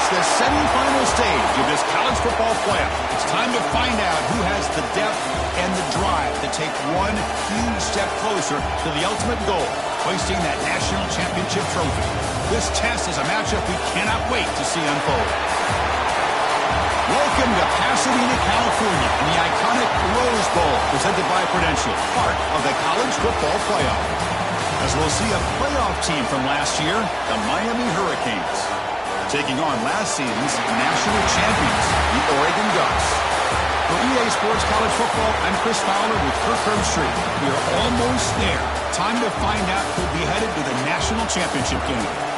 the semifinal stage of this college football playoff. It's time to find out who has the depth and the drive to take one huge step closer to the ultimate goal, hoisting that national championship trophy. This test is a matchup we cannot wait to see unfold. Welcome to Pasadena, California, in the iconic Rose Bowl, presented by Prudential, part of the college football playoff. As we'll see a playoff team from last year, the Miami Hurricanes, taking on last season's national champions, the Oregon Ducks. For EA Sports College Football, I'm Chris Fowler with Kirk Herbstreit. We are almost there. Time to find out who'll be headed to the national championship game.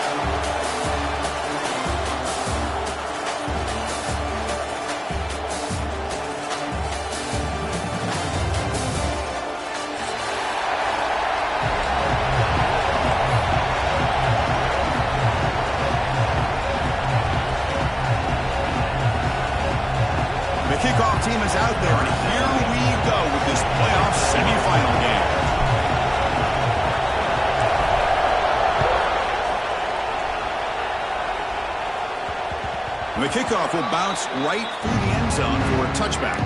Kickoff team is out there, and here we go with this playoff semifinal game. The kickoff will bounce right through the end zone for a touchback.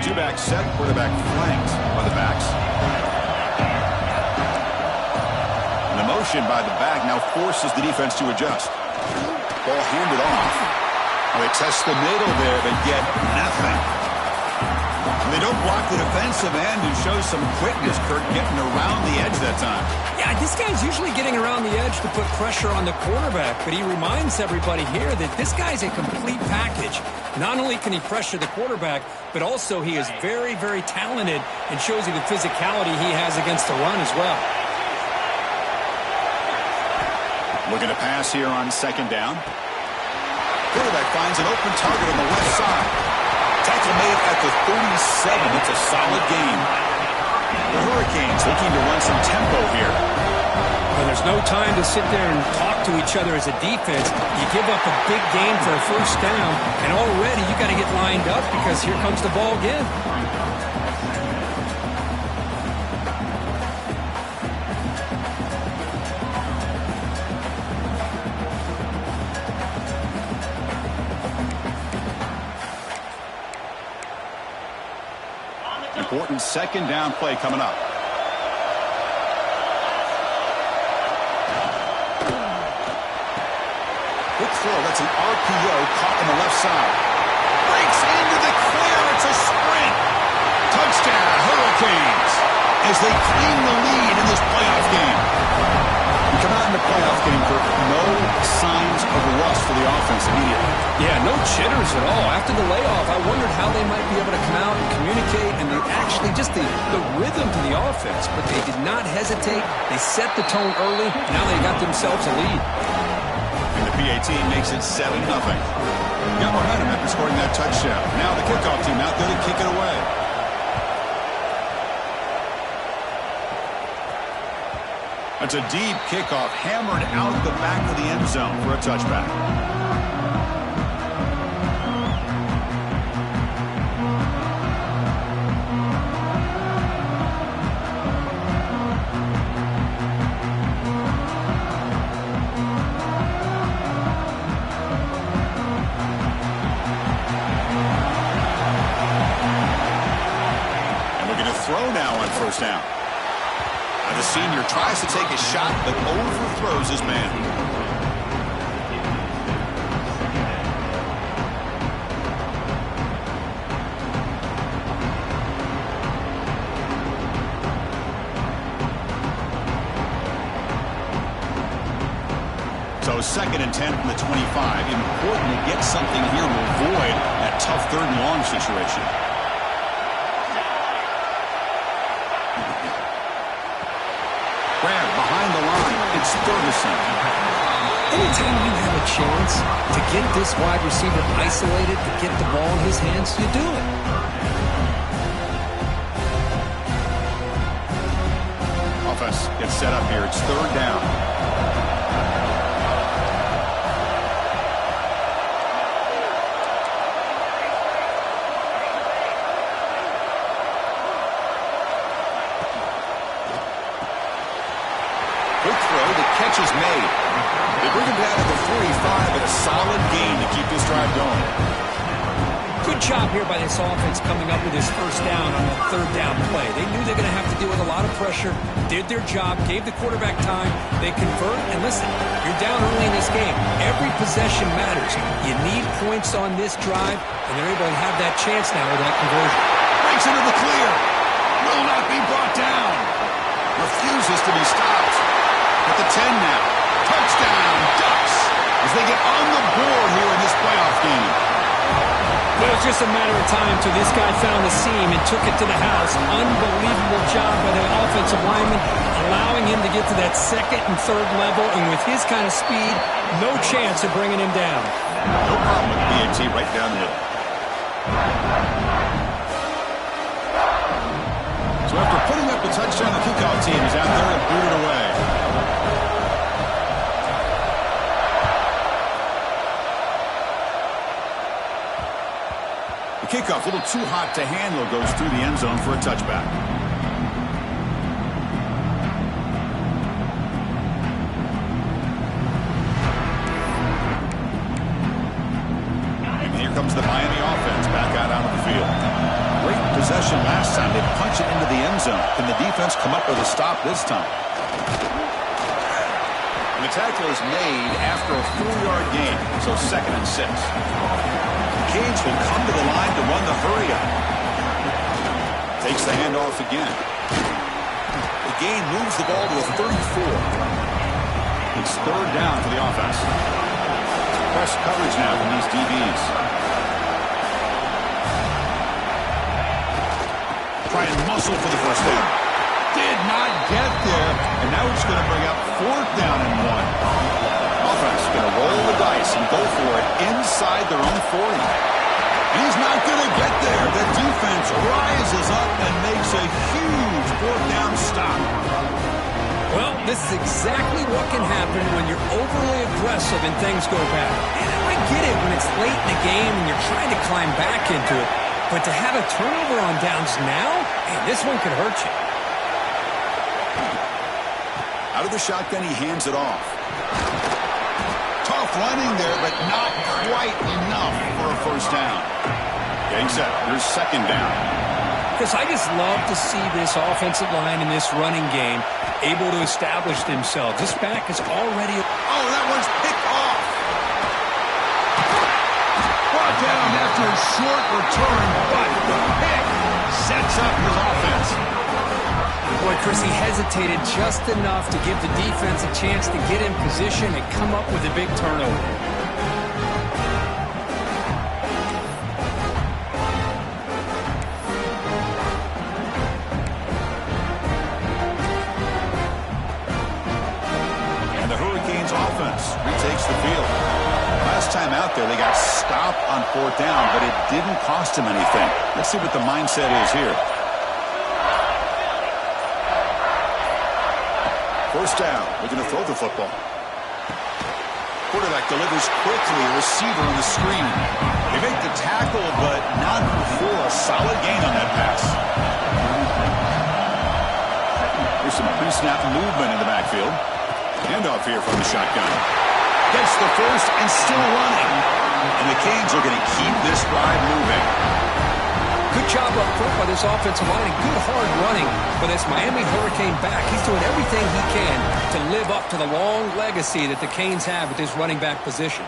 Two-back set, quarterback flanked by the backs. And the motion by the back now forces the defense to adjust. Ball handed off. Oh, they test the middle there, but get nothing. And they don't block the defensive end, who shows some quickness, Kirk, getting around the edge that time. Yeah, this guy's usually getting around the edge to put pressure on the quarterback, but he reminds everybody here that this guy's a complete package. Not only can he pressure the quarterback, but also he is very, very talented and shows you the physicality he has against the run as well. Looking to pass here on second down. Quarterback finds an open target on the left side. Tackle made at the 37. It's a solid gain. The Hurricanes looking to run some tempo here. Well, there's no time to sit there and talk to each other as a defense. You give up a big gain for a first down, and already you got to get lined up because here comes the ball again. Important second down play coming up. Quick throw. That's an RPO caught on the left side. Breaks into the clear. It's a sprint. Touchdown, Hurricanes, as they claim the lead in this playoff game. We come out in the playoff game for no signs of rust for the offense immediately. Yeah, no jitters at all. After the layoff, I wondered how they might be able to come out and communicate and actually just the rhythm to the offense. But they did not hesitate. They set the tone early. Now they got themselves a lead. And the PA team makes it 7-0. Got momentum after scoring that touchdown. Now the kickoff team out there to kick it away. That's a deep kickoff, hammered out the back of the end zone for a touchback. And we're going to throw now on first down. The senior tries to take a shot, but overthrows his man. So 2nd and 10 from the 25. Important to get something here to avoid that tough 3rd and long situation. Grab behind the line. It's Ferguson. Anytime you have a chance to get this wide receiver isolated, to get the ball in his hands, you do it. offense gets set up here. It's third down. Quick throw. The catch is made. They bring him down to the 45, but a solid gain to keep this drive going. Good job here by this offense coming up with this first down on that third down play. They knew they were going to have to deal with a lot of pressure, did their job, gave the quarterback time, they convert, and listen, you're down early in this game. Every possession matters. You need points on this drive, and they're able to have that chance now with that conversion. Breaks into the clear. Will not be brought down. Refuses to be stopped. At the 10 now. Touchdown, Ducks, as they get on the board here in this playoff game. Well, it's just a matter of time till this guy found the seam and took it to the house. Unbelievable job by the offensive lineman, allowing him to get to that second and third level, and with his kind of speed, no chance of bringing him down. No problem with the BAT right down the middle. So after putting up the touchdown, the kickoff team is out there and booted away. Kickoff, a little too hot to handle, goes through the end zone for a touchback. And here comes the Miami offense back out onto the field. Great possession last time. They punch it into the end zone. Can the defense come up with a stop this time? And the tackle is made after a 4-yard gain, so 2nd and 6. Canes will come to the line to run the hurry-up. Takes the handoff again. The gain moves the ball to a 34. It's third down for the offense. Press coverage now from these DBs. Try and muscle for the first down. Did not get there, and now it's going to bring up 4th down and 1. Offense going to roll the dice and go for it inside their own 40. He's not going to get there. The defense rises up and makes a huge 4th down stop. Well, this is exactly what can happen when you're overly aggressive and things go bad. And I get it when it's late in the game and you're trying to climb back into it. But to have a turnover on downs now, man, this one could hurt you. Out of the shotgun, he hands it off. Tough running there, but not quite enough for a first down. Getting set. Here's 2nd down. Because I just love to see this offensive line in this running game able to establish themselves. This back is already... Oh, that one's picked off. Brought down after a short return, but the pick sets up his offense. Boy, Chris, he hesitated just enough to give the defense a chance to get in position and come up with a big turnover. And the Hurricanes offense retakes the field. Last time out there, they got stopped on 4th down, but it didn't cost them anything. Let's see what the mindset is here. First down, looking to throw the football. Quarterback delivers quickly, receiver on the screen. They make the tackle, but not before a solid gain on that pass. There's some pre-snap movement in the backfield. Handoff here from the shotgun. Gets the first and still running. And the Canes are going to keep this drive moving. Good job up front by this offensive line and good hard running for this Miami Hurricane back. He's doing everything he can to live up to the long legacy that the Canes have at this running back position.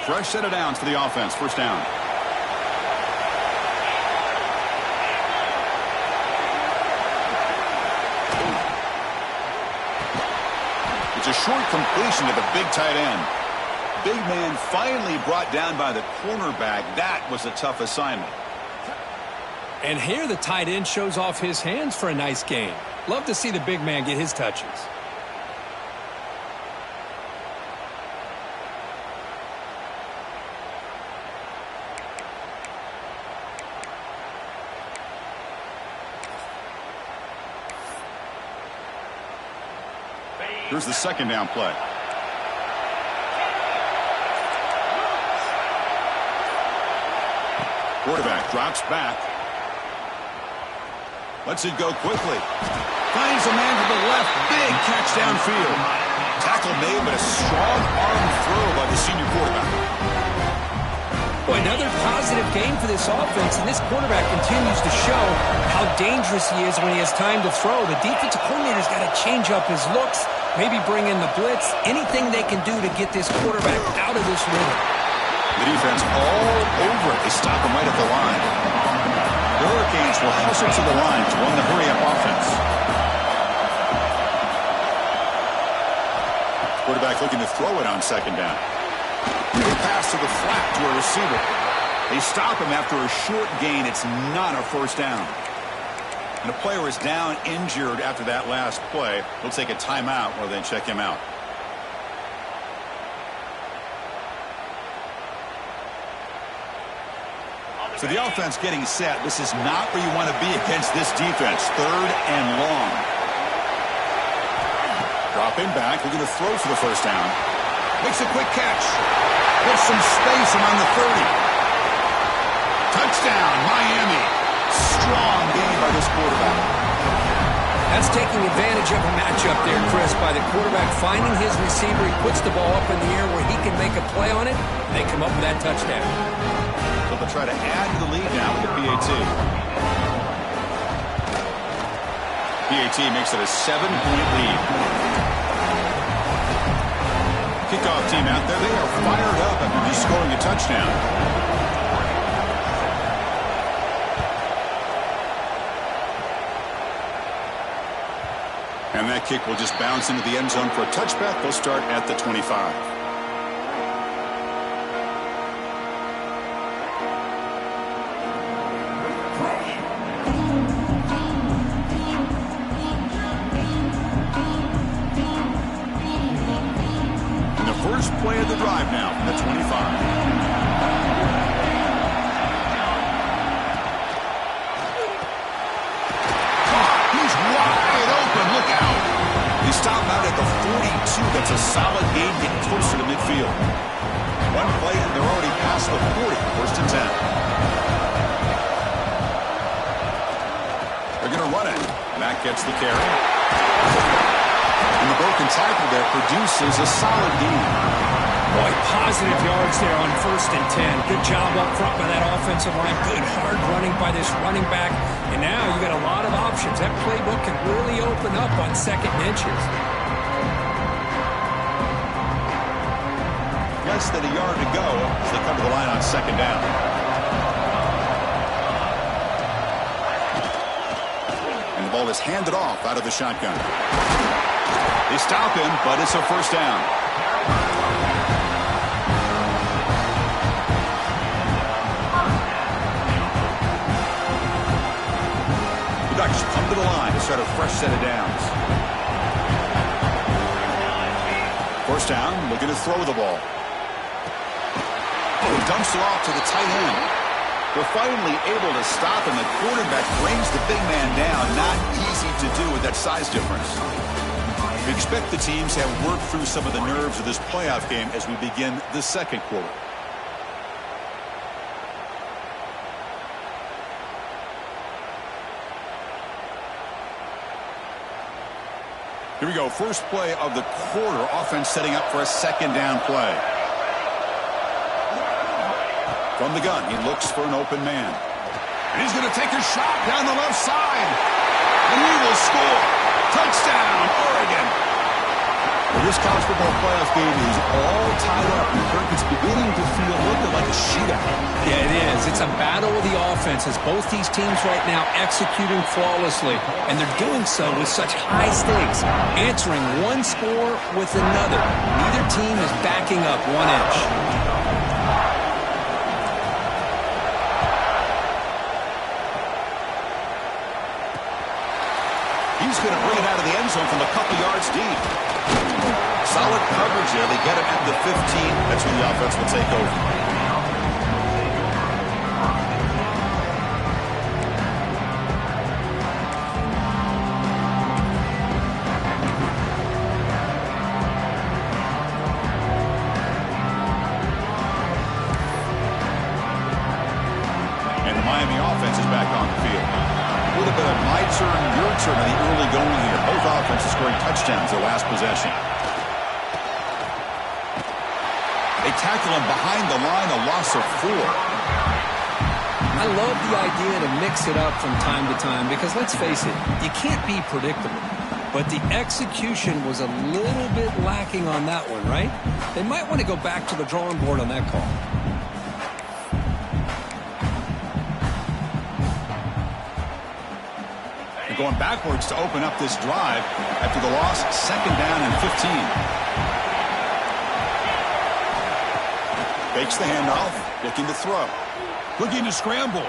Fresh set of downs for the offense. First down. It's a short completion to the big tight end. Big man finally brought down by the cornerback. That was a tough assignment. And here the tight end shows off his hands for a nice gain. Love to see the big man get his touches. Here's the second down play. Quarterback drops back. Lets it go quickly. Finds a man to the left. Big catch downfield. Tackle made, but a strong arm throw by the senior quarterback. Boy, another positive game for this offense, and this quarterback continues to show how dangerous he is when he has time to throw. The defensive coordinator's got to change up his looks, maybe bring in the blitz, anything they can do to get this quarterback out of this rhythm. The defense all over it. They stop him right at the line. The Hurricanes will hustle to the line to run the hurry-up offense. Quarterback looking to throw it on second down. Big pass to the flat to a receiver. They stop him after a short gain. It's not a first down. And a player is down injured after that last play. They'll take a timeout while they check him out. So the offense getting set. This is not where you want to be against this defense. Third and long. Dropping back, looking to throw for the first down. Makes a quick catch. Gets some space around the 30. Touchdown, Miami. Strong game by this quarterback. That's taking advantage of a matchup there, Chris, by the quarterback finding his receiver. He puts the ball up in the air where he can make a play on it, and they come up with that touchdown. So they'll try to add to the lead now with the PAT. PAT makes it a 7-point lead. Kickoff team out there, they are fired up after just scoring a touchdown. And that kick will just bounce into the end zone for a touchback. They'll start at the 25. Play of the drive now from the 25. He's wide open. Look out. He stopped out at the 42. That's a solid gain, getting closer to midfield. One play, and they're already past the 40. First and 10. They're going to run it. Mack gets the carry. And the broken tackle there produces a solid gain. Boy, positive yards there on 1st and 10. Good job up front by that offensive line. Good hard running by this running back. And now you got a lot of options. That playbook can really open up on 2nd and inches. Less than a yard to go as they come to the line on 2nd down. And the ball is handed off out of the shotgun. They stop him, but it's a first down. The Ducks come to the line to start a fresh set of downs. First down, looking to throw the ball. Oh, he dumps it off to the tight end. They're finally able to stop him. The quarterback brings the big man down. Not easy to do with that size difference. We expect the teams to have worked through some of the nerves of this playoff game as we begin the second quarter. Here we go. First play of the quarter. Offense setting up for a 2nd down play. From the gun, he looks for an open man. And he's going to take a shot down the left side. And he will score. Touchdown, Oregon. Well, this college football playoff game is all tied up. It's beginning to feel a little bit like a shootout. Yeah, it is. It's a battle of the offenses. Both these teams right now executing flawlessly. And they're doing so with such high stakes. Answering one score with another. Neither team is backing up 1 inch. He's going to bring it out of the end zone from a couple yards deep. Solid coverage there. They get him at the 15. That's when the offense will take over. uncertain in the early going here. Both offenses scoring touchdowns their last possession. They tackle him behind the line, a loss of 4. I love the idea to mix it up from time to time because, let's face it, you can't be predictable. But the execution was a little bit lacking on that one, right? They might want to go back to the drawing board on that call. They're going backwards to open up this drive after the loss, 2nd down and 15. Fakes the handoff, looking to throw. Looking to scramble.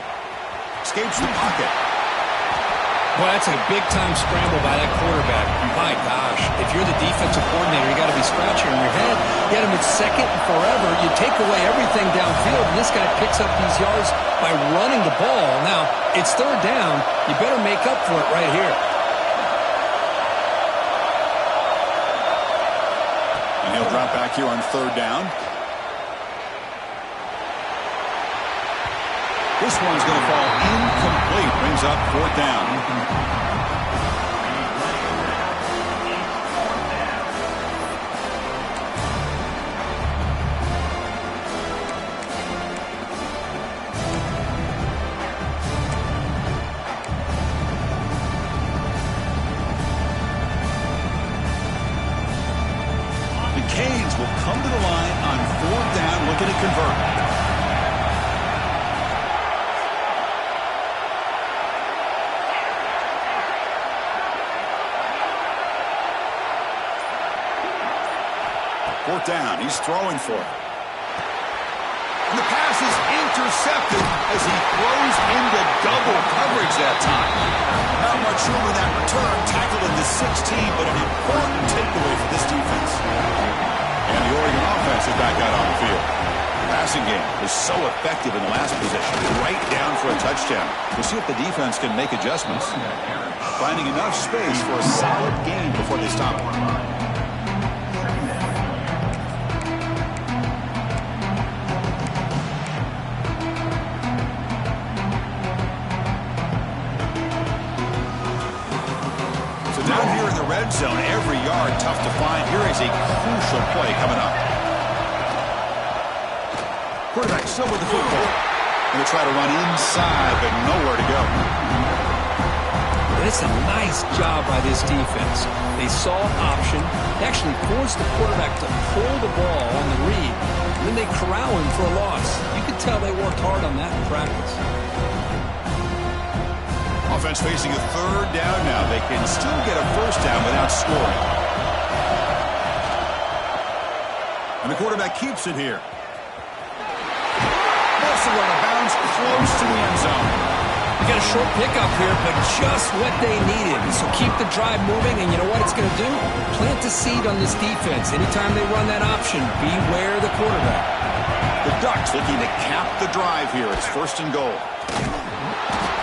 Escapes the pocket. Well, that's a big-time scramble by that quarterback. My gosh, if you're the defensive coordinator, you got to be scratching your head. Get him at 2nd and forever. You take away everything downfield, and this guy picks up these yards by running the ball. Now, it's 3rd down. You better make up for it right here. And he'll drop back here on 3rd down. This one's going to fall incomplete. Brings up 4th down. The Canes will come to the line on 4th down, looking to convert. Down. He's throwing for it. And the pass is intercepted as he throws into double coverage that time. Not much room in that return. Tackled at the 16, but an important takeaway for this defense. And the Oregon offense is back out on the field. The passing game was so effective in the last possession. Right down for a touchdown. We'll see if the defense can make adjustments. Finding enough space for a solid gain before they stop it. Red zone, every yard tough to find. Here is a crucial play coming up. Quarterback still with the football. Going to try to run inside, but nowhere to go. It's a nice job by this defense. They saw an option. They actually forced the quarterback to pull the ball on the read. And then they corral him for a loss. You could tell they worked hard on that in practice. Offense facing a 3rd down now. They can still get a 1st down without scoring. And the quarterback keeps it here. Also out of bounds, close to the end zone. You got a short pickup here, but just what they needed. So keep the drive moving, and you know what it's going to do? Plant a seed on this defense. Anytime they run that option, beware the quarterback. The Ducks looking to cap the drive here. It's 1st and goal.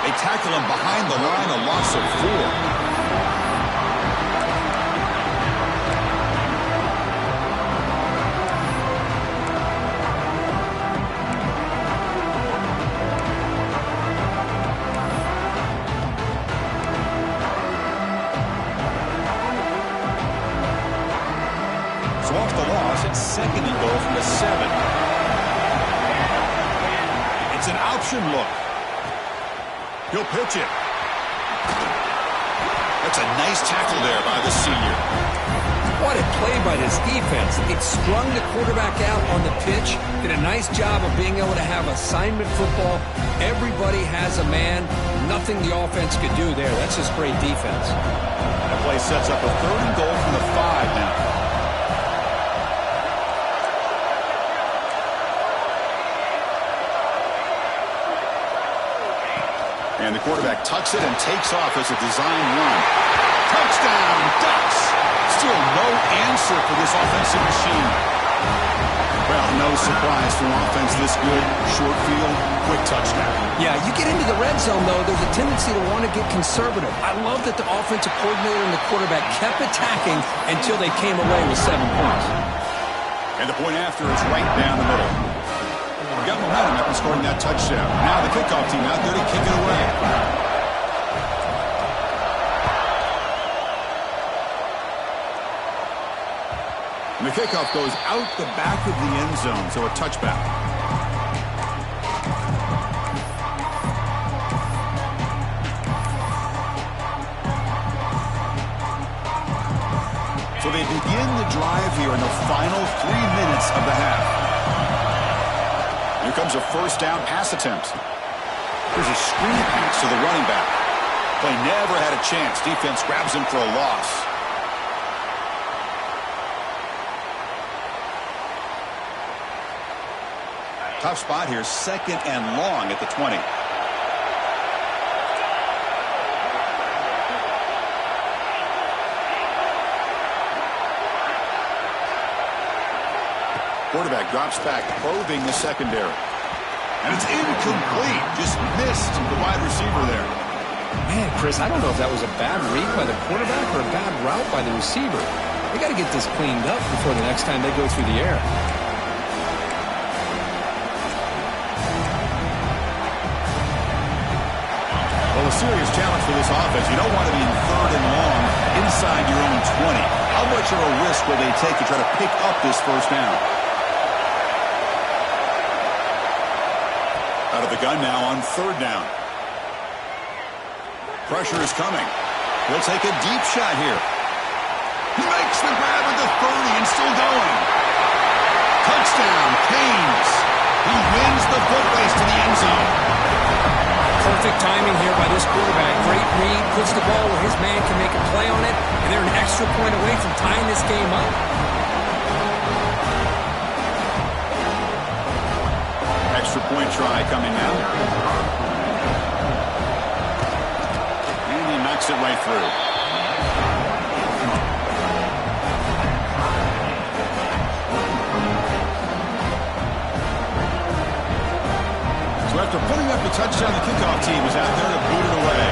They tackle him behind the line, a loss of 4. So off the loss, it's 2nd and goal from the 7. It's an option look. He'll pitch it. That's a nice tackle there by the senior. What a play by this defense. It strung the quarterback out on the pitch. Did a nice job of being able to have assignment football. Everybody has a man. Nothing the offense could do there. That's just great defense. That play sets up a 3rd and goal from the 5 now. And the quarterback tucks it and takes off as a design run. Touchdown, Ducks! Still no answer for this offensive machine. Well, no surprise for an offense this good. Short field, quick touchdown. Yeah, you get into the red zone, though, there's a tendency to want to get conservative. I love that the offensive coordinator and the quarterback kept attacking until they came away with 7 points. And the point after is right down the middle. We got momentum after scoring that touchdown. Now the kickoff team out there to kick it away. And the kickoff goes out the back of the end zone, so a touchback. So they begin the drive here in the final 3 minutes of the half. Here comes a first down pass attempt. There's a screen pass to the running back. Play never had a chance. Defense grabs him for a loss. Tough spot here, 2nd and long at the 20. Quarterback drops back, probing the secondary. And it's incomplete. Just missed the wide receiver there. Man, Chris, I don't know if that was a bad read by the quarterback or a bad route by the receiver. They got to get this cleaned up before the next time they go through the air. Well, a serious challenge for this offense. You don't want to be in 3rd and long inside your own 20. How much of a risk will they take to try to pick up this first down? Out of the gun now on 3rd down. Pressure is coming. He'll take a deep shot here. He makes the grab at the 30 and still going. Touchdown, Canes. He wins the foot race to the end zone. Perfect timing here by this quarterback. Great read, puts the ball where his man can make a play on it, and they're an extra point away from tying this game up. Extra point try coming now. And he knocks it right through. So after putting up a touchdown, the kickoff team is out there to boot it away.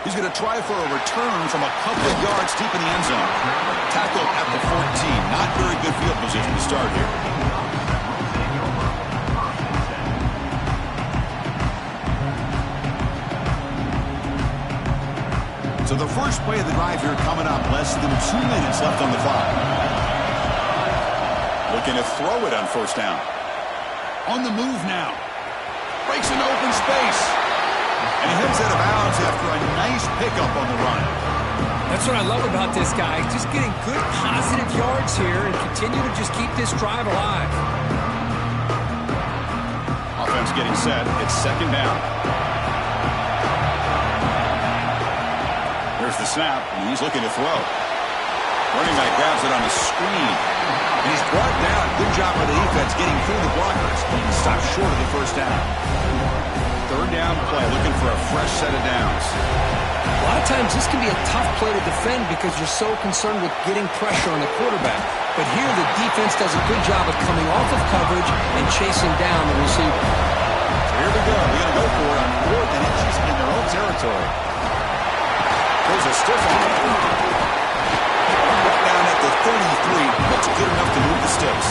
He's going to try for a return from a couple of yards deep in the end zone. Tackled at the 14. Not very good field position to start here. So the first play of the drive here coming up. Less than 2 minutes left on the clock. Looking to throw it on first down. On the move now. Breaks into open space. And he heads out of bounds after a nice pickup on the run. That's what I love about this guy. Just getting good positive yards here and continue to just keep this drive alive. Offense getting set. It's 2nd down. There's the snap, and he's looking to throw. Running back grabs it on the screen. And he's brought down. Good job by the defense getting through the blockers. He stops short of the first down. 3rd down play, looking for a fresh set of downs. A lot of times this can be a tough play to defend because you're so concerned with getting pressure on the quarterback. But here the defense does a good job of coming off of coverage and chasing down the receiver. So here we go. We're going to go for it on 4th and inches in their own territory. There's a stiff arm. Right down at the 33. Looks good enough to move the sticks.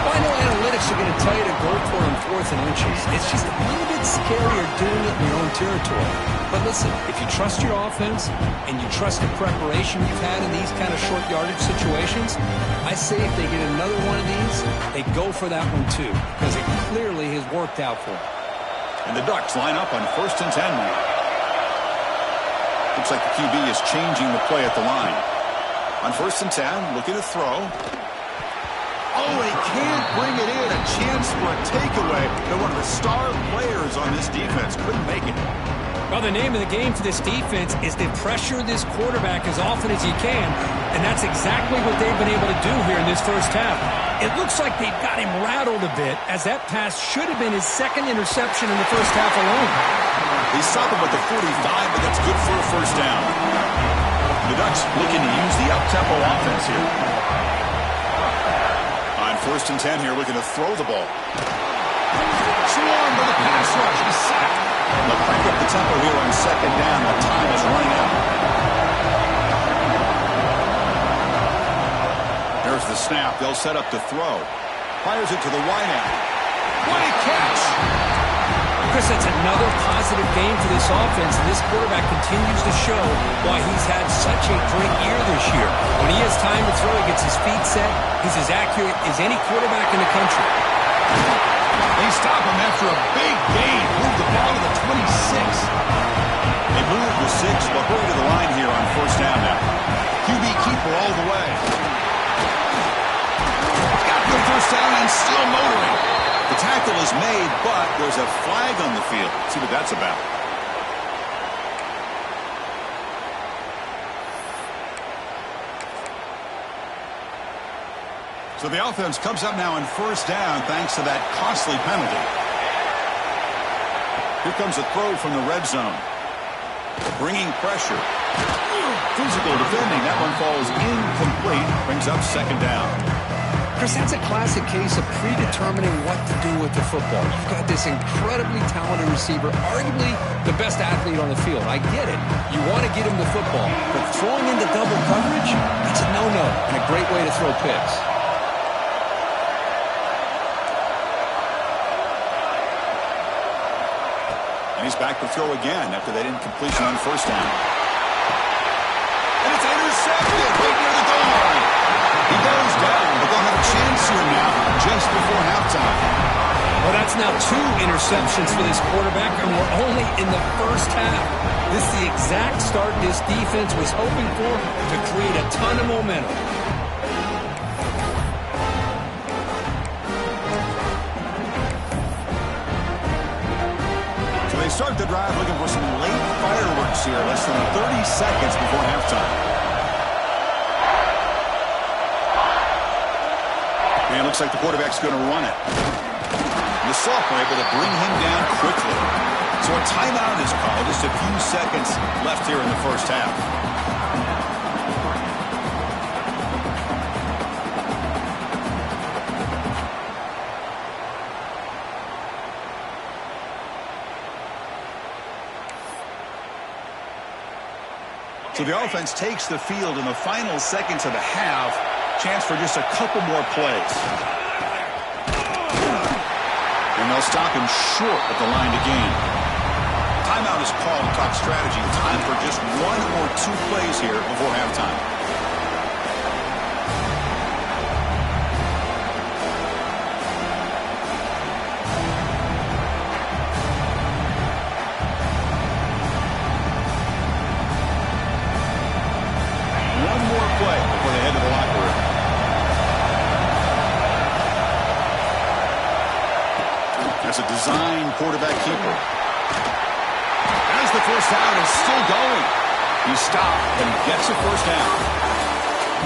Well, I know analytics are going to tell you to go for it on 4th and inches. It's just a little bit scarier doing it in your own territory. But listen, if you trust your offense and you trust the preparation you've had in these kind of short yardage situations, I say if they get another one of these, they go for that one too, because it clearly has worked out for them. And the Ducks line up on 1st and 10 now. Looks like the QB is changing the play at the line. On 1st and 10, looking to throw. Oh, he can't bring it in. A chance for a takeaway. They're one of the star players on this defense. Couldn't make it. Well, the name of the game for this defense is to pressure this quarterback as often as you can, and that's exactly what they've been able to do here in this first half. It looks like they've got him rattled a bit, as that pass should have been his 2nd interception in the first half alone. They stop him at the 45, but that's good for a first down. The Ducks looking to use the up-tempo offense here. On 1st and 10 here, looking to throw the ball. Swarmed by the pass rush. He's sacked. They'll crank up the tempo here on 2nd down. The time is running out. There's the snap. They'll set up to throw. Fires it to the wide end. What a catch! Chris, that's another positive game for this offense, and this quarterback continues to show why he's had such a great year this year. When he has time to throw, he gets his feet set. He's as accurate as any quarterback in the country. They stop him after a big gain. Move the ball to the 26. They move the 6, but hurry to the line here on first down now. QB keeper all the way. Got the first down and still motoring. The tackle is made, but there's a flag on the field. Let's see what that's about. So the offense comes up now in first down thanks to that costly penalty. Here comes a throw from the red zone. Bringing pressure. Physical defending. That one falls incomplete. Brings up second down. Chris, that's a classic case of predetermining what to do with the football. You've got this incredibly talented receiver, arguably the best athlete on the field. I get it. You want to get him the football, but throwing into double coverage, that's a no-no and a great way to throw picks. And he's back to throw again after that incompletion on first down. And it's intercepted right near the goal line. He goes down, but they'll have a chance here now just before halftime. Well, that's now 2 interceptions for this quarterback, and we're only in the first half. This is the exact start this defense was hoping for to create a ton of momentum. So they start the drive looking for some late fireworks here, less than 30 seconds before halftime. And it looks like the quarterback's going to run it. The sophomore able to bring him down quickly. So a timeout is called. Just a few seconds left here in the first half. So the offense takes the field in the final seconds of the half. Chance for just a couple more plays. And they'll stop him short at the line to gain. Timeout is called to talk strategy. Time for just 1 or 2 plays here before halftime. One more play before they head to the locker room. That's a design quarterback keeper. As the first down is still going, he stopped and gets a first down.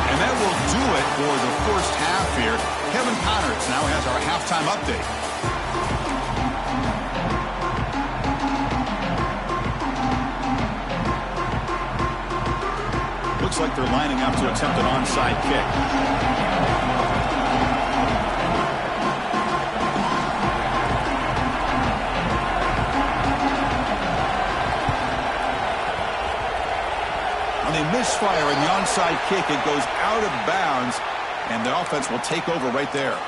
And that will do it for the first half here. Kevin Connors now has our halftime update. Looks like they're lining up to attempt an onside kick. They misfire in the onside kick. It goes out of bounds, and the offense will take over right there.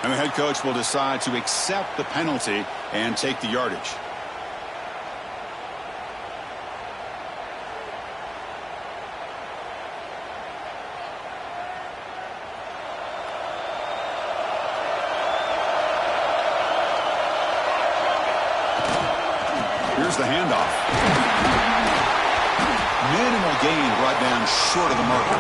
And the head coach will decide to accept the penalty and take the yardage. Here's the handoff. Minimal gain brought down short of the marker.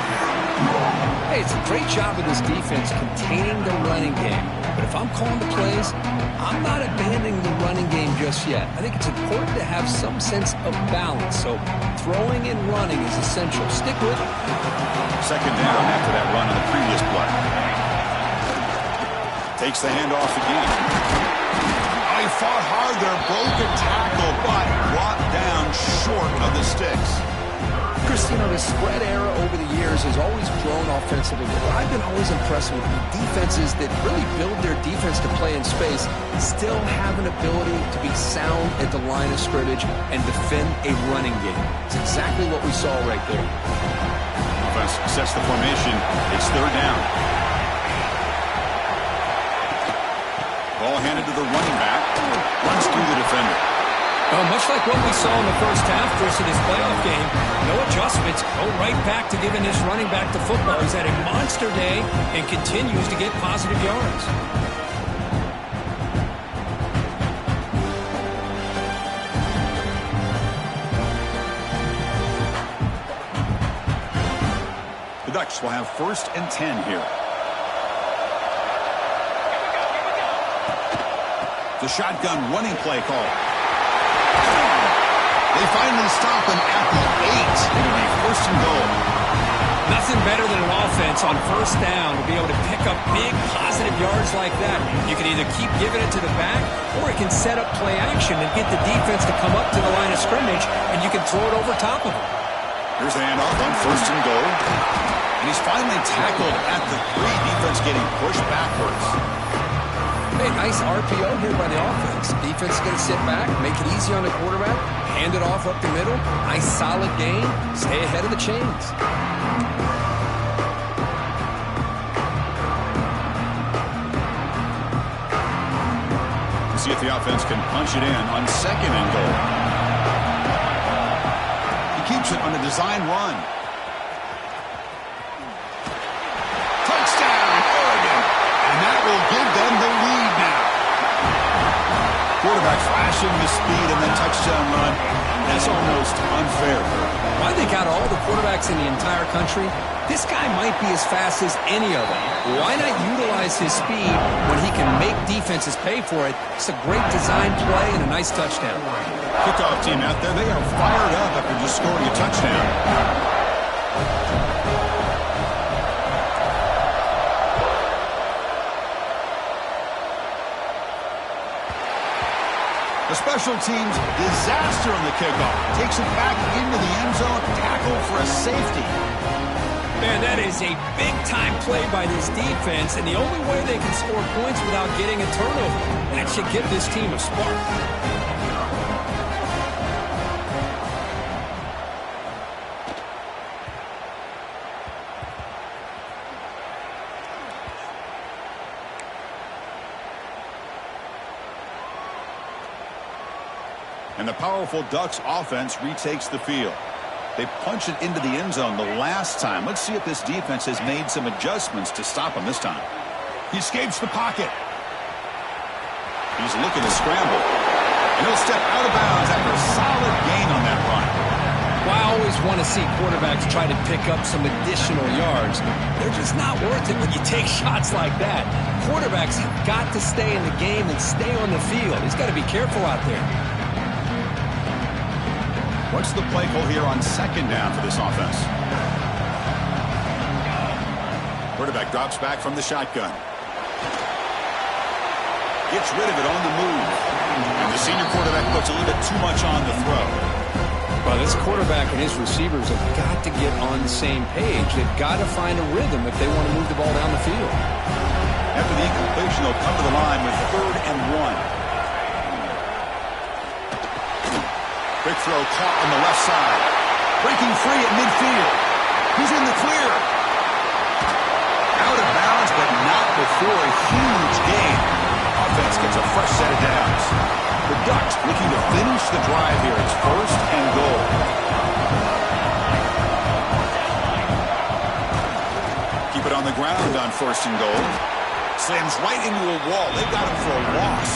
Hey, it's a great job of this defense containing the running game. But if I'm calling the plays, I'm not abandoning the running game just yet. I think it's important to have some sense of balance. So throwing and running is essential. Stick with it. Second down after that run on the previous play. Takes the handoff again. He fought hard there, broken tackle, but brought down short of the sticks. Chris, you know, the spread era over the years has always grown offensively. But I've been always impressed with defenses that really build their defense to play in space, still have an ability to be sound at the line of scrimmage and defend a running game. It's exactly what we saw right there. Offense sets the formation. It's third down. Ball Ball handed to the running back. Runs through the defender. Well, much like what we saw in the first half versus this playoff game, no adjustments. Go right back to giving this running back the football. He's had a monster day and continues to get positive yards. The Ducks will have 1st and 10 here. The shotgun running play call. They finally stop him at the 8. It'll be 1st and goal. Nothing better than an offense on 1st down to be able to pick up big positive yards like that. You can either keep giving it to the back, or it can set up play action and get the defense to come up to the line of scrimmage, and you can throw it over top of them. Here's the handoff on 1st and goal. And he's finally tackled at the 3. Defense getting pushed backwards. Hey, nice RPO here by the offense. Defense is going to sit back, make it easy on the quarterback, hand it off up the middle. Nice solid gain. Stay ahead of the chains. See if the offense can punch it in on 2nd and goal. He keeps it on a design run. Touchdown, Oregon! And that will give them the lead now. Quarterback flashing the speed and then touchdown run. That's almost unfair. Why they got all the quarterbacks in the entire country? This guy might be as fast as any of them. Why not utilize his speed when he can make defenses pay for it? It's a great design play and a nice touchdown. Kickoff team out there, they are fired up after just scoring a touchdown. The special teams disaster on the kickoff. Takes it back into the end zone, tackled for a safety. Man, that is a big-time play by this defense, and the only way they can score points without getting a turnover. That should give this team a spark. And the powerful Ducks offense retakes the field. They punch it into the end zone the last time. Let's see if this defense has made some adjustments to stop him this time. He escapes the pocket. He's looking to scramble. And he'll step out of bounds after a solid gain on that run. Well, I always want to see quarterbacks try to pick up some additional yards. They're just not worth it when you take shots like that. Quarterbacks have got to stay in the game and stay on the field. He's got to be careful out there. What's the play call here on 2nd down for this offense? Quarterback drops back from the shotgun. Gets rid of it on the move. And the senior quarterback puts a little bit too much on the throw. Well, this quarterback and his receivers have got to get on the same page. They've got to find a rhythm if they want to move the ball down the field. After the incompletion, they'll come to the line with 3rd and 1. Quick throw caught on the left side. Breaking free at midfield. He's in the clear. Out of bounds, but not before a huge gain. Offense gets a fresh set of downs. The Ducks looking to finish the drive here. It's 1st and goal. Keep it on the ground on 1st and goal. Slams right into a wall. They've got him for a loss.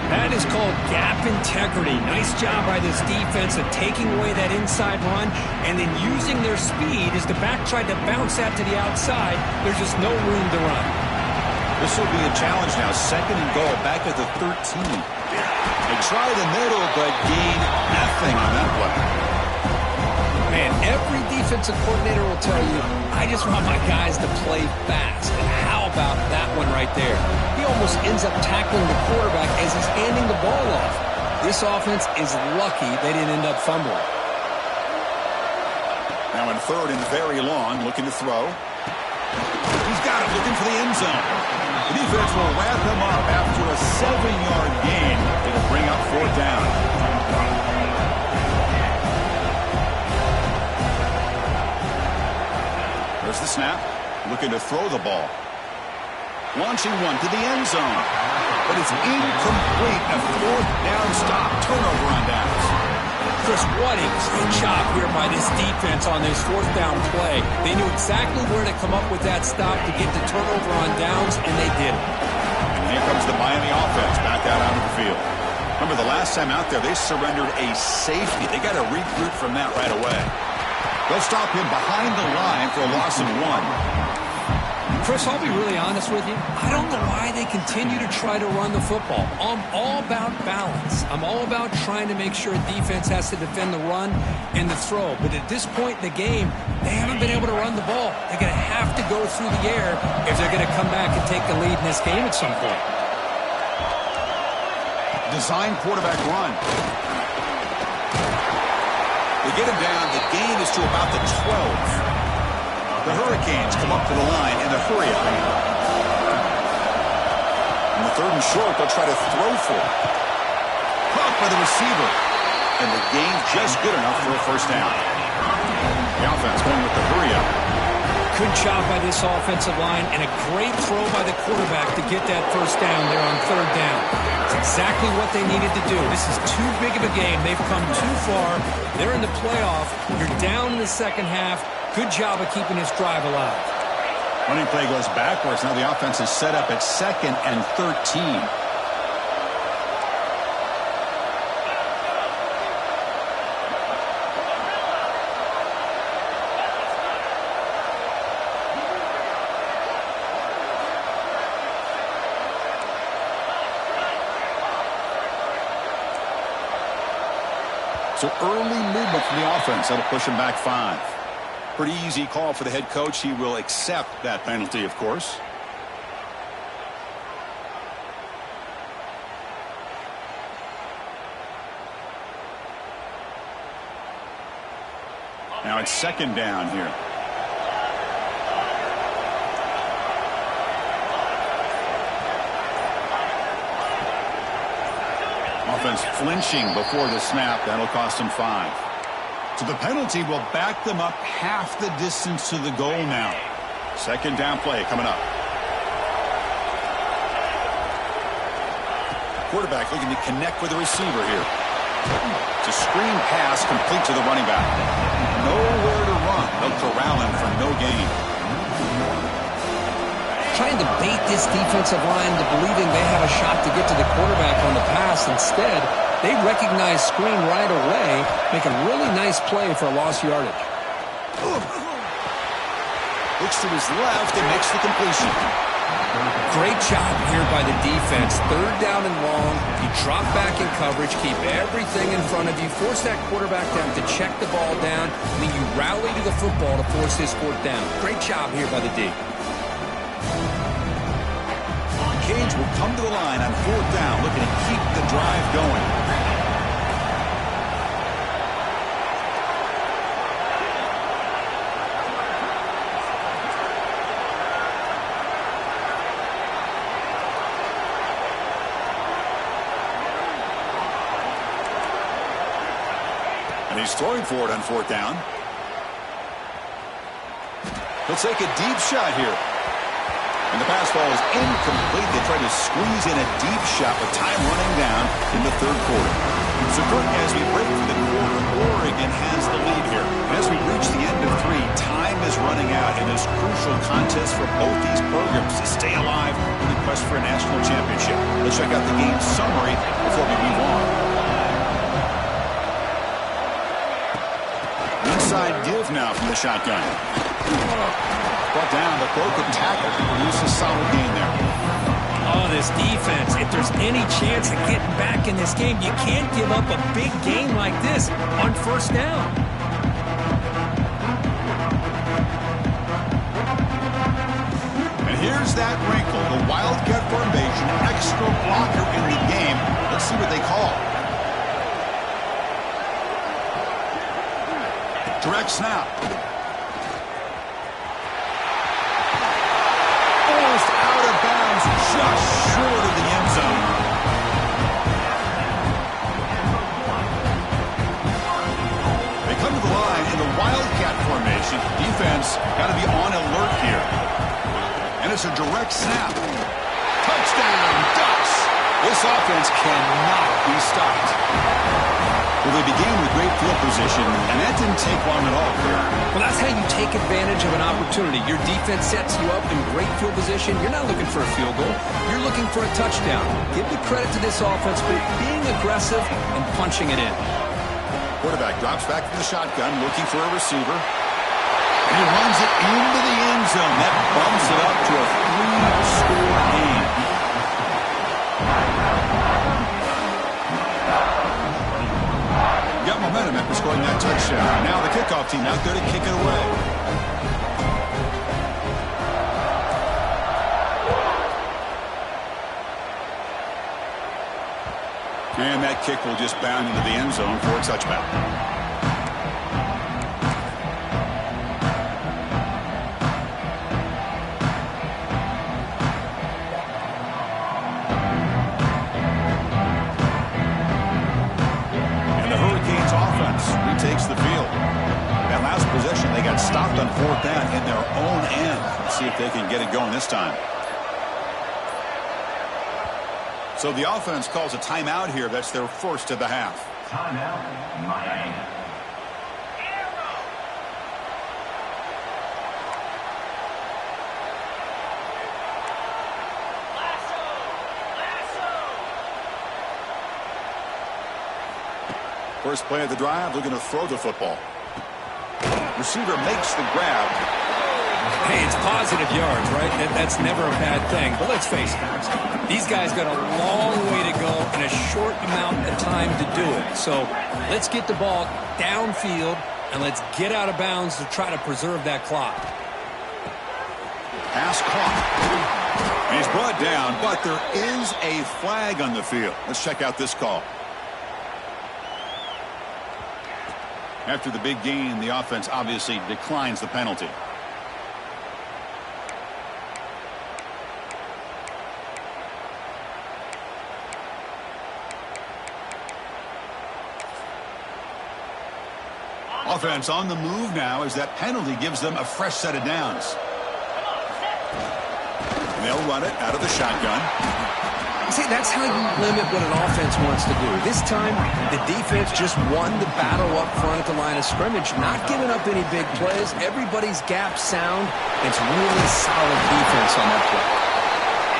That is called gap integrity. Nice job by this defense of taking away that inside run and then using their speed as the back tried to bounce that to the outside. There's just no room to run. This will be a challenge now. 2nd and goal back at the 13. They try the middle, but gain nothing on that one. Man, every defensive coordinator will tell you, I just want my guys to play fast. And how about that one right there? He almost ends up tackling the quarterback as he's handing the ball off. This offense is lucky they didn't end up fumbling. Now in 3rd and very long, looking to throw. He's got it, looking for the end zone. The defense will wrap him up after a 7-yard gain. It'll bring up 4th down. There's the snap. Looking to throw the ball. Launching one to the end zone. But it's incomplete. A fourth down stop. Turnover on downs. Chris, what a great job here by this defense on this fourth down play. They knew exactly where to come up with that stop to get the turnover on downs, and they did it. And here comes the Miami offense back out onto the field. Remember, the last time out there, they surrendered a safety. They got to regroup from that right away. They'll stop him behind the line for a loss of 1. Chris, I'll be really honest with you. I don't know why they continue to try to run the football. I'm all about balance. I'm all about trying to make sure defense has to defend the run and the throw. But at this point in the game, they haven't been able to run the ball. They're going to have to go through the air if they're going to come back and take the lead in this game at some point. Design quarterback run. They get him down. The gain is to about the 12. The Hurricanes come up to the line in a hurry up. On the 3rd and short, they'll try to throw for it. Caught by the receiver. And the gain just good enough for a first down. The offense going with the hurry up. Good job by this offensive line and a great throw by the quarterback to get that first down there on 3rd down. It's exactly what they needed to do. This is too big of a game. They've come too far. They're in the playoff. You're down in the second half. Good job of keeping this drive alive. Running play goes backwards. Now the offense is set up at 2nd and 13. So early movement from the offense. That'll push him back 5. Pretty easy call for the head coach. He will accept that penalty, of course. Now it's 2nd down here. Offense flinching before the snap. That'll cost him 5. So the penalty will back them up half the distance to the goal now. 2nd down play coming up. Quarterback looking to connect with the receiver here. It's a screen pass complete to the running back. Nowhere to run. They'll corral him for no gain. Trying to bait this defensive line to believing they have a shot to get to the quarterback on the pass. Instead, they recognize screen right away, make a really nice play for a lost yardage. Looks to his left and makes the completion. Great job here by the defense. 3rd down and long. You drop back in coverage, keep everything in front of you, force that quarterback to have to check the ball down, and then you rally to the football to force this 4th down. Great job here by the D. Canes will come to the line on 4th down, looking to keep the drive going. And he's throwing for it on 4th down. He'll take a deep shot here. And the pass ball is incomplete. They try to squeeze in a deep shot with time running down in the 3rd quarter. So, Kirk, as we break for the quarter, Oregon has the lead here. And as we reach the end of 3, time is running out in this crucial contest for both these programs to stay alive in the quest for a national championship. Let's check out the game summary before we move on. Inside give now from the shotgun. Brought down, but broke a tackle to produce a solid gain there. Oh, this defense, if there's any chance of getting back in this game, you can't give up a big game like this on 1st down. And here's that wrinkle, the Wildcat formation, extra blocker in the game. Let's see what they call. Direct snap. Just short of the end zone. They come to the line in the Wildcat formation. Defense got to be on alert here. And it's a direct snap. touchdown, Ducks. This offense cannot be stopped. Well, they began with great field position, and that didn't take long at all. Well, that's how you take advantage of an opportunity. Your defense sets you up in great field position. You're not looking for a field goal. You're looking for a touchdown. Give the credit to this offense for being aggressive and punching it in. Quarterback drops back from the shotgun, looking for a receiver. And he runs it into the end zone. That bumps it up to a 3-score game. Got momentum after scoring that touchdown. Now the kickoff team out there to kick it away. And that kick will just bound into the end zone for a touchback. Takes the field. That last possession, they got stopped on 4th down in their own end. Let's see if they can get it going this time. So the offense calls a timeout here. That's their first of the half. Timeout, Miami. First play of the drive, looking to throw the football. Receiver makes the grab. Hey, it's positive yards, right? That's never a bad thing. But let's face it, these guys got a long way to go and a short amount of time to do it. So let's get the ball downfield and let's get out of bounds to try to preserve that clock. Pass caught. He's brought down, but there is a flag on the field. Let's check out this call. After the big gain, the offense obviously declines the penalty. Offense on the move now as that penalty gives them a fresh set of downs. And they'll run it out of the shotgun. See, that's how you limit what an offense wants to do. This time, the defense just won the battle up front at the line of scrimmage, not giving up any big plays. Everybody's gap sound. It's really solid defense on that play.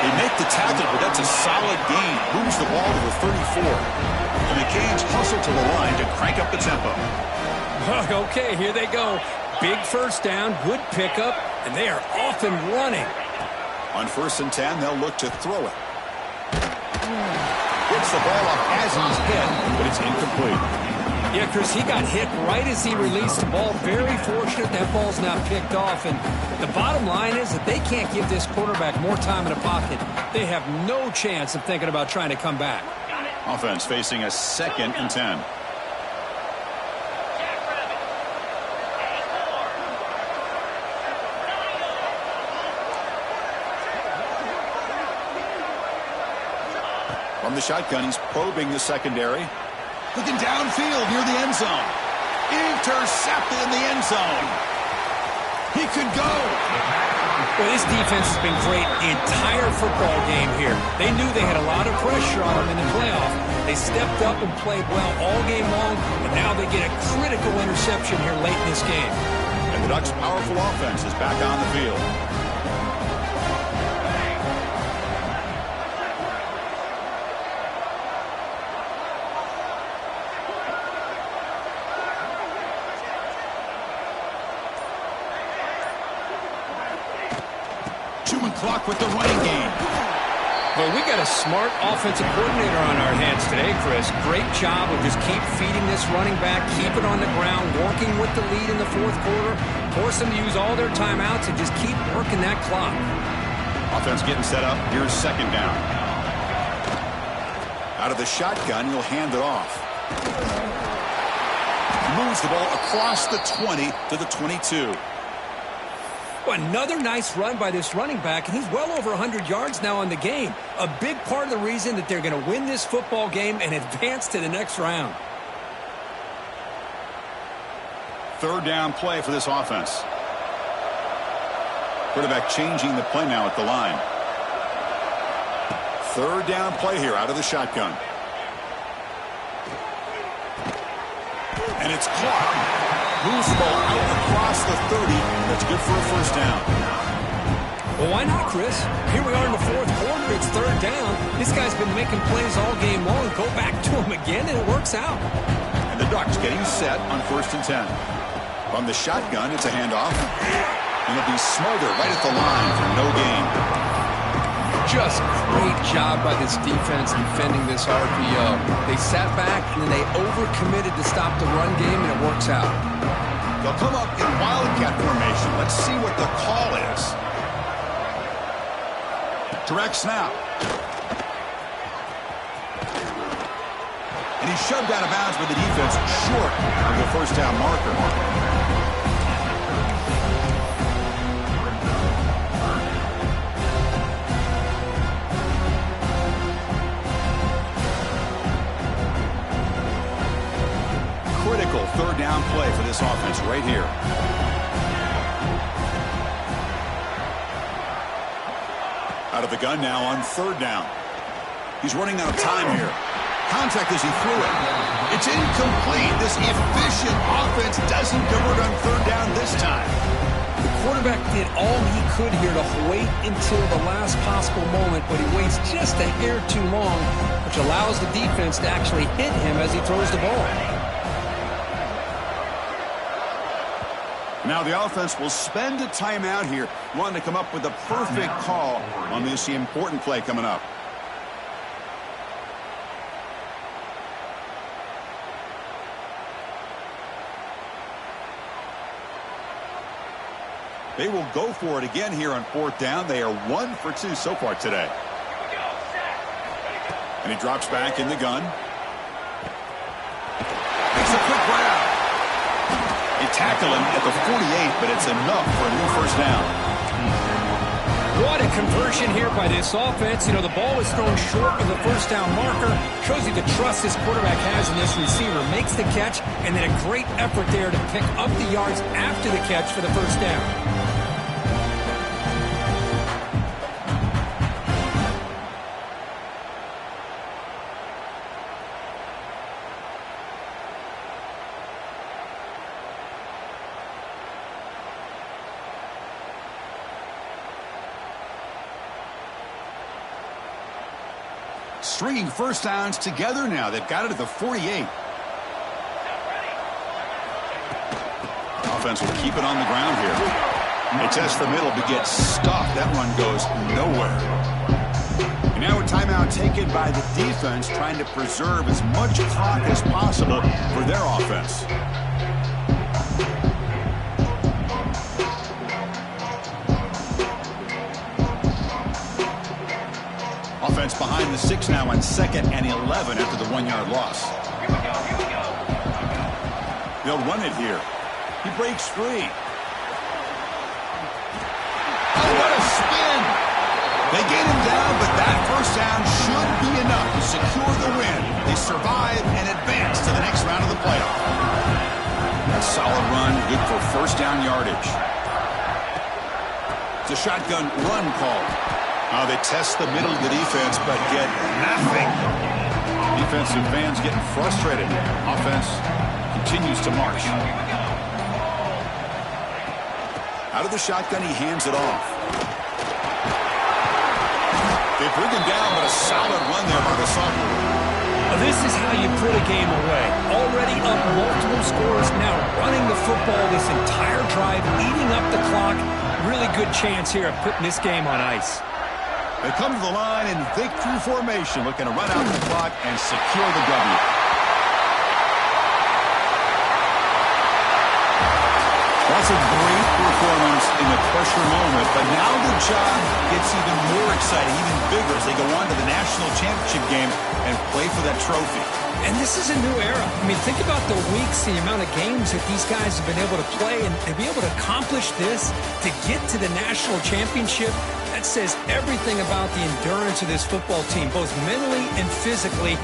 They make the tackle, but that's a solid gain. Moves the ball to the 34. And the Canes hustle to the line to crank up the tempo. Okay, here they go. Big first down, good pickup, and they are off and running. On 1st and 10, they'll look to throw it. Gets the ball up as he's hit, but it's incomplete. Yeah, Chris, he got hit right as he released the ball. Very fortunate that ball's now picked off. And the bottom line is that they can't give this quarterback more time in the pocket. They have no chance of thinking about trying to come back. Offense facing a 2nd and 10. From the shotgun, he's probing the secondary. Looking downfield near the end zone. Intercepted in the end zone. He could go. Well, this defense has been great the entire football game here. They knew they had a lot of pressure on them in the playoff. They stepped up and played well all game long, and now they get a critical interception here late in this game. And the Ducks' powerful offense is back on the field. Clock with the running game. Well, we got a smart offensive coordinator on our hands today, Chris. Great job of just keep feeding this running back, keep it on the ground, working with the lead in the 4th quarter, force them to use all their timeouts and just keep working that clock. Offense getting set up. Here's 2nd down. Out of the shotgun, he'll hand it off. Moves the ball across the 20 to the 22. Another nice run by this running back, and he's well over 100 yards now in the game. A big part of the reason that they're going to win this football game and advance to the next round. 3rd down play for this offense. Quarterback changing the play now at the line. Third down play here out of the shotgun. And it's caught. Moves the ball out across the 30. That's good for a first down. Well, why not, Chris? Here we are in the fourth quarter. It's third down. This guy's been making plays all game long. Go back to him again, and it works out. And the Ducks getting set on 1st and 10. From the shotgun, it's a handoff. And it'll be Smolder right at the line for no gain. Just great job by this defense defending this RPO. They sat back, and then they overcommitted to stop the run game, and it works out. They'll come up in Wildcat formation. Let's see what the call is. Direct snap. And he's shoved out of bounds by the defense short of the first down marker. Critical third down play for this offense right here. Out of the gun now on third down. He's running out of time here. Contact as he threw it. It's incomplete. This efficient offense doesn't convert on third down this time. The quarterback did all he could here to wait until the last possible moment, but he waits just a hair too long, which allows the defense to actually hit him as he throws the ball. Now the offense will spend a timeout here, wanting to come up with the perfect call on this important play coming up. They will go for it again here on fourth down. They are 1 for 2 so far today. And he drops back in the gun. Makes a quick grab. They tackle him at the 48, but it's enough for a new first down. What a conversion here by this offense. You know, the ball is thrown short of the first down marker. Shows you the trust this quarterback has in this receiver. Makes the catch, and then a great effort there to pick up the yards after the catch for the first down. Stringing first downs together now. They've got it at the 48. Offense will keep it on the ground here. They test the middle, but get stuffed. That run goes nowhere. And now a timeout taken by the defense, trying to preserve as much clock as possible for their offense. Offense behind the 6 now on 2nd and 11 after the 1-yard loss. They'll run it here. He breaks free. Oh, what a spin! They get him down, but that first down should be enough to secure the win. They survive and advance to the next round of the playoff. A solid run, good for first down yardage. It's a shotgun run call. They test the middle of the defense, but get nothing. Defensive fans getting frustrated. Offense continues to march. Out of the shotgun, he hands it off. They bring him down, but a solid run there by the sophomore. This is how you put a game away. Already up multiple scores, now running the football this entire drive, eating up the clock. Really good chance here of putting this game on ice. They come to the line in victory formation, looking to run out the clock and secure the W. That's a great performance in the pressure moment, but now the job gets even more exciting, even bigger as they go on to the national championship game and play for that trophy. And this is a new era. I mean, think about the weeks, the amount of games that these guys have been able to play, and to be able to accomplish this, to get to the national championship, that says everything about the endurance of this football team, both mentally and physically.